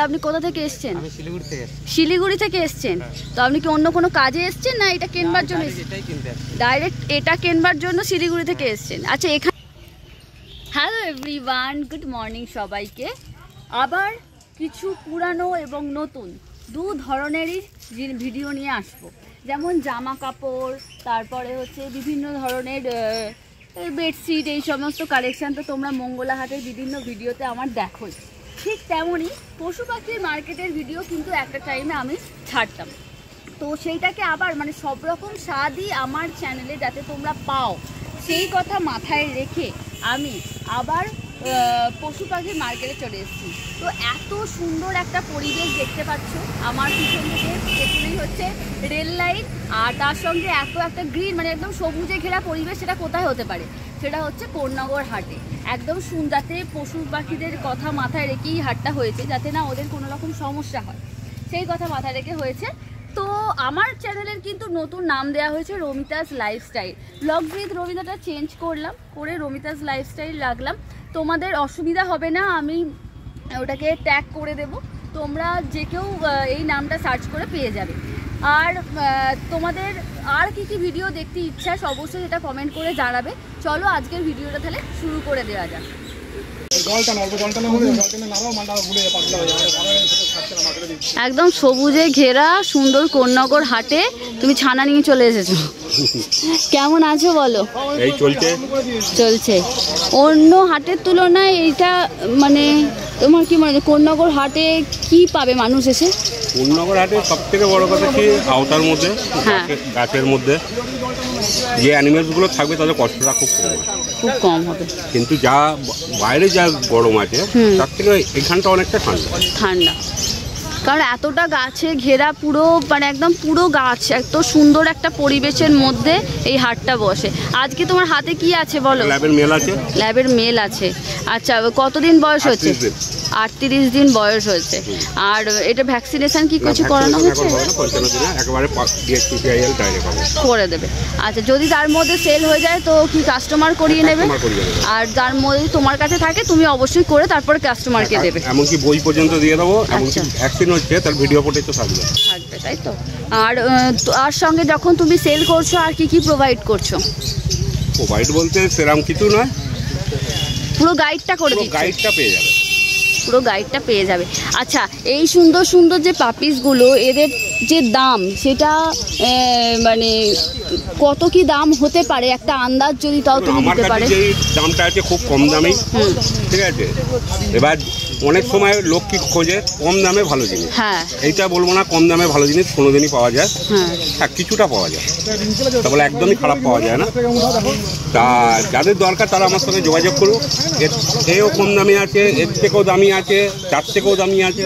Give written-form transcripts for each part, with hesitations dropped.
আপনি কোথা থেকে এসেছেন? আমি শিলিগুড়ি থেকে। শিলিগুড়ি থেকে এসেছেন? তো আপনি কি অন্য কোনো কাজে এসেছেন না এটা কেনবার জন্য? ডাইরেক্ট এটা কেনবার জন্য শিলিগুড়ি থেকে এসেছেন। আচ্ছা এখানে হ্যালো এভরিওয়ান, গুড মর্নিং সবাইকে। আবার কিছু পুরানো এবং নতুন দু ধরনেরই ভিডিও নিয়ে আসবো। যেমন জামা কাপড়, তারপরে হচ্ছে বিভিন্ন ধরনের বেডশিট, এই সমস্ত কালেকশান তো তোমরা মঙ্গলা হাটের বিভিন্ন ভিডিওতে আমার দেখোই। ঠিক তেমনই পশু পাখির মার্কেটের ভিডিও কিন্তু একটা টাইমে আমি ছাড়তাম। তো সেইটাকে আবার মানে সব রকম স্বাদই আমার চ্যানেলে যাতে তোমরা পাও সেই কথা মাথায় রেখে আমি আবার পশু পাখির মার্কেটে চলে এসেছি। তো এত সুন্দর একটা পরিবেশ দেখতে পাচ্ছ আমার পিছন থেকে, পেছনেই হচ্ছে রেল লাইন, আর তার সঙ্গে এত একটা গ্রিন মানে একদম সবুজে ঘেরা পরিবেশ। সেটা কোথায় হতে পারে? সেটা হচ্ছে কোন্নগর হাটে। একদম যাতে পশু পাখিদের কথা মাথায় রেখেই হাটটা হয়েছে, যাতে না ওদের কোনো রকম সমস্যা হয় সেই কথা মাথায় রেখে হয়েছে। তো আমার চ্যানেলের কিন্তু নতুন নাম দেওয়া হয়েছে রমিতাস লাইফস্টাইল। ব্লগস উইথ রমিতাটা চেঞ্জ করলাম, করে রমিতাস লাইফস্টাইল রাখলাম। তোমাদের অসুবিধা হবে না, আমি ওটাকে ট্যাগ করে দেব, তোমরা যে কেউ এই নামটা সার্চ করে পেয়ে যাবে। আর তোমাদের আর কি কি ভিডিও দেখতে ইচ্ছা অবশ্যই সেটা কমেন্ট করে জানাবে। চলো আজকের ভিডিওটা তাহলে শুরু করে দেওয়া যাক। একদম সবুজে ঘেরা সুন্দর কোন্নগর হাটে তুমি ছানা নিয়ে চলে এসেছো। কেমন আছো বলো? এই চলছে। অন্য হাটের তুলনায় এইটা মানে তোমার কি মনে হয় কোন্নগর হাটে কি পাবে মানুষ এসে? কোন্নগর হাটে সব থেকে বড় কথা কি আওতার মধ্যে, গাছের মধ্যে যে অ্যানিমেলসগুলো থাকবে তাদের কষ্টটা খুব কম হবে। কিন্তু যা বাইরে যা গরম আছে তার থেকে এখানটা অনেকটা ঠান্ডা। কারণ এতটা গাছে ঘেরা পুরো মানে একদম পুরো গাছ, এত সুন্দর একটা পরিবেশের মধ্যে এই হাটটা বসে। আজকে তোমার হাতে কি আছে বলো? ল্যাবের মেল আছে। আচ্ছা কতদিন বয়স হচ্ছে? 38 দিন বয়স হয়েছে। আর এটা ভ্যাকসিনেশন কি কিছু করানো হয়েছে? করে দেবে। আচ্ছা যদি তার মধ্যে সেল হয়ে যায় তো কি কাস্টমার করিয়ে নেবে? আর তার মধ্যে তোমার কাছে থাকে তুমি অবশ্যই করে তারপরে কাস্টমারকে দেবে। এমনকি বই পর্যন্ত দিয়ে দেবো, এমনকি ভ্যাকসিন হচ্ছে তার ভিডিও ফুটেজ তো থাকবে, তাই তো? আর সঙ্গে যখন তুমি সেল করছো আর কি কি প্রোভাইড করছো? প্রোভাইড বলতে সেরকম কিছু নয়, পুরো গাইডটা করে দিচ্ছি। পুরো গাইডটা পেয়ে যাবে। আচ্ছা এই সুন্দর সুন্দর যে পাপিসগুলো, এদের যে দাম সেটা মানে কত কি দাম হতে পারে একটা আন্দাজ যদি তাও তুমি দিতে পারে? দামটা আছে খুব কম দামি, ঠিক আছে? এবার অনেক সময় লোক কি খোঁজে কম দামে ভালো জিনিস। হ্যাঁ এইটা বলবো না কম দামে ভালো জিনিস কোনোদিনই পাওয়া যায়। হ্যাঁ কিছুটা পাওয়া যায়, তাহলে একদমই খারাপ পাওয়া যায় না। তা যাদের দরকার তারা আমার সঙ্গে যোগাযোগ করুক। এও কম দামি আছে, এর থেকেও দামি আছে, তার থেকেও দামি আছে।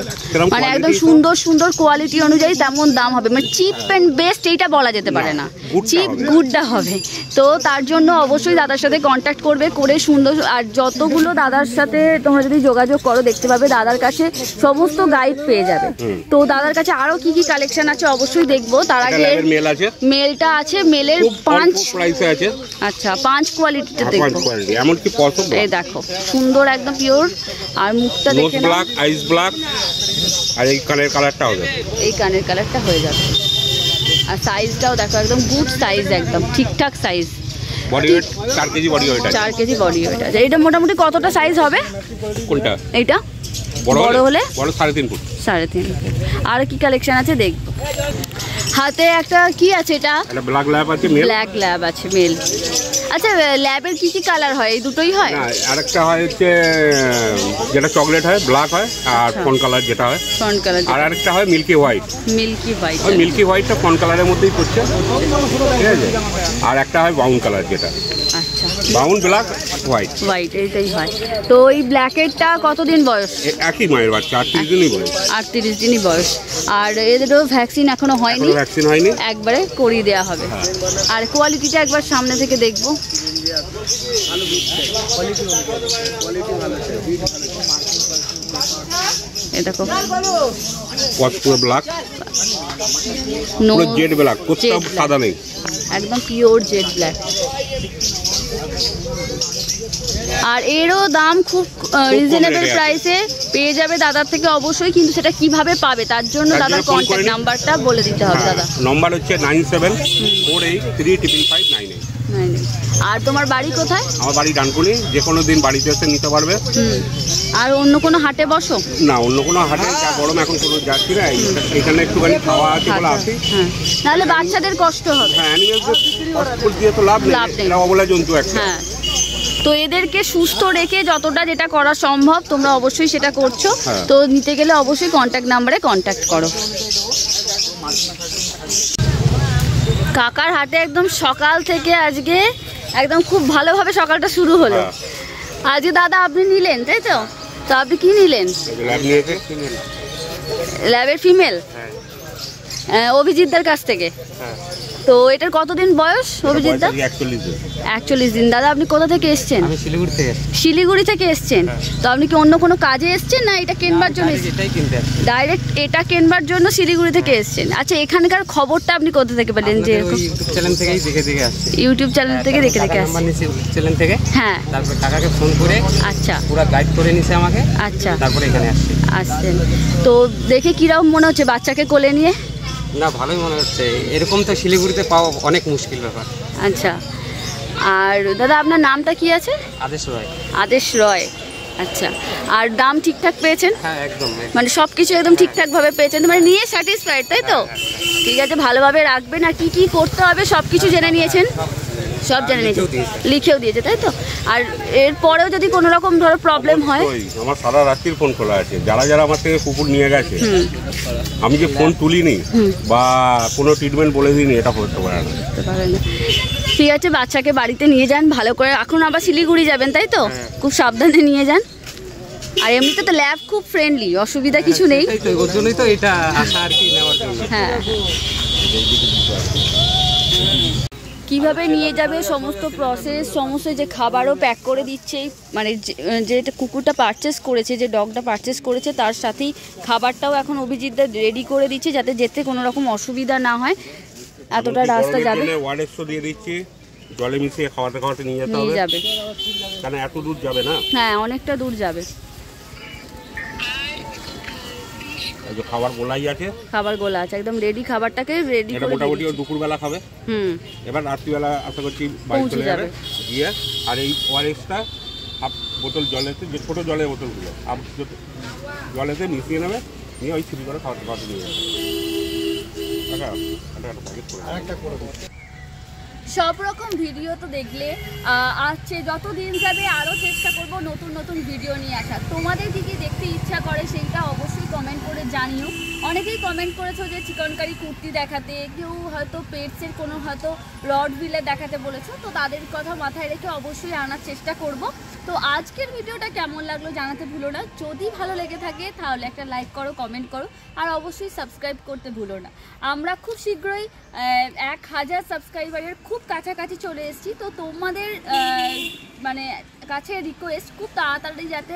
মানে একদম সুন্দর সুন্দর কোয়ালিটি অনুযায়ী তেমন দাম হবে। মানে চিপ অ্যান্ড বেস্ট এইটা বলা যেতে পারে না, চিপ গুডটা হবে। তো তার জন্য অবশ্যই দাদার সাথে কন্ট্যাক্ট করবে, করে সুন্দর। আর যতগুলো দাদার সাথে তোমরা যদি যোগাযোগ করো দেখতে পাবে দাদার কাছে সমস্ত গাইড পেয়ে যাবে। তো দাদার কাছে আরো কি কি কালেকশন আছে অবশ্যই দেখবো। তার আগে মেলটা আছে, মেলের 5 প্রাইসে আছে। আচ্ছা 5 কোয়ালিটিতে দেখবো। এমনকি পছন্দ এই দেখো সুন্দর একদম পিওর। আর মুখটা দেখে নাও, ব্ল্যাক আইস ব্ল্যাক, আর এই কানের কালারটা হবে, এই কানের কালারটা হয়ে যাবে। আর সাইজটাও দেখো একদম গুড সাইজ, একদম ঠিকঠাক size. Body weight 4 KG body weight আছে। 4 কেজি বডি ওয়েট আছে। এটা মোটামুটি কতটা সাইজ হবে? কোনটা? এইটা বড় হলে বড় 3.5 ফুট। 3.5 ফুট। আর কি কালেকশন আছে দেখবো। হাতে একটা কি আছে? এটা ব্ল্যাক ল্যাব আছে, মেল। ব্ল্যাক ল্যাব আছে, মেল। আচ্ছা ল্যাবের কি কি কালার হয়? এই দুটোই হয়? না আরেকটা হয় হচ্ছে যেটা চকলেট হয়, ব্ল্যাক হয়, আর ফন কালার যেটা হয় ফন কালার, আর আরেকটা হয় মিল্কি হোয়াইট। মিল্কি হোয়াইটটা ফন কালারের মধ্যেই পড়ছে, ঠিক আছে? আর একটা হয় ব্রাউন কালার যেটা। আচ্ছা ব্রাউন ব্ল্যাক হোয়াইট এইটাই হয়। তো এই ব্ল্যাকেরটা কতদিন বয়স? একই মায়ের বাচ্চা, 38 দিনই বয়স। 38 দিনই বয়স। আর এদেরও ভ্যাকসিন এখনো হয়নি? ভ্যাকসিন হয়নি, একবারে করিয়ে দেওয়া হবে। আর কোয়ালিটিটা একবার সামনে থেকে দেখবো। এই দেখো পুরো ব্ল্যাক, পুরো জেড ব্ল্যাক, কোথাও সাদা নেই, একদম পিওর জেড ব্ল্যাক। আর এরও দাম খুব রিজনেবল প্রাইসে পেয়ে যাবে দাদার থেকে অবশ্যই, কিন্তু সেটা কিভাবে পাবে তার জন্য দাদার কন্ট্যাক্ট নাম্বারটা বলে দিতে হবে। দাদা নম্বর হচ্ছে 9748355598। আর তোমার বাড়ি কোথায়? আমার বাড়ি ডানকুনি, যে কোনো দিন বাড়িতে এসে নিতে পারবে। আর অন্য কোনো হাটে বসো? না, অন্য কোনো হাটে যা গরম এখন কোনো যাচ্ছি না, এখানে একটুখানি খাওয়া আছে বলে আসি। নাহলে বাচ্চাদের কষ্ট হবে। হ্যাঁ, অ্যানিমেলদের কষ্ট দিয়ে তো লাভ নেই, এরা অবলা জন্তু একটা। হ্যাঁ, তো এদেরকে সুস্থ রেখে যতটা যেটা করা সম্ভব তোমরা অবশ্যই সেটা করছো। তো নিতে গেলে অবশ্যই কন্ট্যাক্ট নাম্বারে কন্ট্যাক্ট করো। কাকার হাটে একদম সকাল থেকে আজকে একদম খুব ভালোভাবে সকালটা শুরু হলো। আজকে দাদা আপনি নিলেন, তাই তো? তো আপনি কি নিলেন? ল্যাবের ফিমেল, অভিজিৎদার কাছ থেকে। তো এটার কতদিন বয়স অভিজিৎদা? 41 দিন। দাদা আপনি কোথা থেকে এসছেন? আমি শিলিগুড়ি থেকে। শিলিগুড়ি থেকে এসছেন? তো আপনি কি অন্য কোনো কাজে এসছেন না এটা কেনবার জন্য? ডাইরেক্ট এটা কেনবার জন্য শিলিগুড়ি থেকে এসছেন। আচ্ছা, এখানকার খবরটা আপনি কোথা থেকে পেলেন? যে ইউটিউব চ্যানেল থেকেই দেখে আসছি। ইউটিউব চ্যানেল থেকে দেখে আসছি। ইউটিউব চ্যানেল থেকে। হ্যাঁ, তারপর কাকাকে ফোন করে আচ্ছা পুরো গাইড করে নিছে আমাকে। আচ্ছা, তারপরে এখানে আসছেন। তো দেখে কিরকম মনে হচ্ছে বাচ্চাকে কোলে নিয়ে? না, ভালোই মনে হচ্ছে। এরকম তো শিলিগুড়িতে পাওয়া অনেক মুশকিল ব্যাপার। আচ্ছা, আর দাদা আপনার নামটা কি আছে? আদেশ রয়। আদেশ রয়। আচ্ছা, আর দাম ঠিকঠাক পেয়েছেন? হ্যাঁ, একদম। মানে সব কিছু একদম ঠিকঠাক ভাবে পেয়েছেন, মানে নিয়ে স্যাটিসফাইড, তাই তো? ঠিক আছে, ভালোভাবে রাখবেন। আর কি কি করতে হবে সব কিছু জেনে নিয়েছেন? সব জেনে নিয়েছেন, লিখেও দিয়েছে, তাই তো? আর এরপরেও যদি কোনো রকম ধরো প্রবলেম হয়? আমার সারা রাত্রির ফোন খোলা আছে। যারা যারা আমার থেকে কুকুর নিয়ে গেছে, আমি যে ফোন তুলিনি বা কোনো ট্রিটমেন্ট বলে দিইনি, এটা করতে পারে না। ঠিক আছে, বাচ্চাকে বাড়িতে নিয়ে যান ভালো করে। এখন আবার শিলিগুড়ি যাবেন, তাই তো? খুব সাবধানে নিয়ে যান। আর এমনিতে তো ল্যাব খুব ফ্রেন্ডলি, অসুবিধা কিছু নেই। ওর জন্যই তো এটা আশা আর কি নেওয়ার জন্য। হ্যাঁ, কিভাবে নিয়ে যাবে সমস্ত প্রসেস, সমস্ত যে খাবারও প্যাক করে দিচ্ছে, মানে যে কুকুরটা পারচেস করেছে, যে ডগটা পারচেস করেছে তার সাথেই খাবারটাও এখন অভিজিৎদা রেডি করে দিচ্ছে, যাতে যেতে কোনো রকম অসুবিধা না হয়। এতটা রাস্তা যাবে, ওয়ারেসও দিয়ে দিচ্ছি, জলে মিশিয়ে খাওয়াতে খাওয়াতে নিয়ে যেতে হবে, কারণ এত দূর যাবে না। হ্যাঁ, অনেকটা দূর যাবে। খাবার গোলাই আছে, খাবার গোলা আছে, একদম রেডি। খাবারটাকে রেডি করে মোটামুটি দুপুরবেলা খাবে। এবার রাত্রিবেলা আশা করছি বাড়ি চলে যাবে গিয়ে। আর এই ওয়ারেসটা হাফ বোতল জলেতে, যে ছোটো জলের বোতলগুলো হাফ জলেতে মিশিয়ে নেবে, নিয়ে ওই ছিপি করে খাওয়াতে খাওয়াতে নিয়ে যাবে। সব রকম ভিডিও তো দেখলে আসছে, যত দিন যাবে আরও চেষ্টা করব নতুন নতুন ভিডিও নিয়ে আসার। তোমাদের দিকে দেখতে ইচ্ছা করে সেইটা অবশ্যই কমেন্ট করে জানিও। অনেকেই কমেন্ট করেছো যে চিকনকারি কুর্তি দেখাতে, কেউ হয়তো পেটসের কোনো হয়তো রড ভিলে দেখাতে বলেছো, তো তাদের কথা মাথায় রেখে অবশ্যই আনার চেষ্টা করব। তো আজকের ভিডিওটা কেমন লাগলো জানাতে ভুলো না। যদি ভালো লেগে থাকে তাহলে একটা লাইক করো, কমেন্ট করো, আর অবশ্যই সাবস্ক্রাইব করতে ভুলো না। আমরা খুব শীঘ্রই 1000 সাবস্ক্রাইবারের খুব কাছাকাছি চলে এসেছি। তো তোমাদের মানে কাছে রিকোয়েস্ট খুব তাড়াতাড়ি যাতে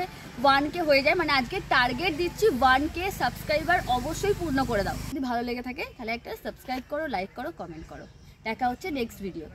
1K হয়ে যায়, মানে আজকে টার্গেট দিচ্ছি 1K সাবস্ক্রাইবার অবশ্যই পূর্ণ করে দাও। যদি ভালো লেগে থাকে তাহলে একটা সাবস্ক্রাইব করো, লাইক করো, কমেন্ট করো। দেখা হচ্ছে নেক্সট ভিডিও।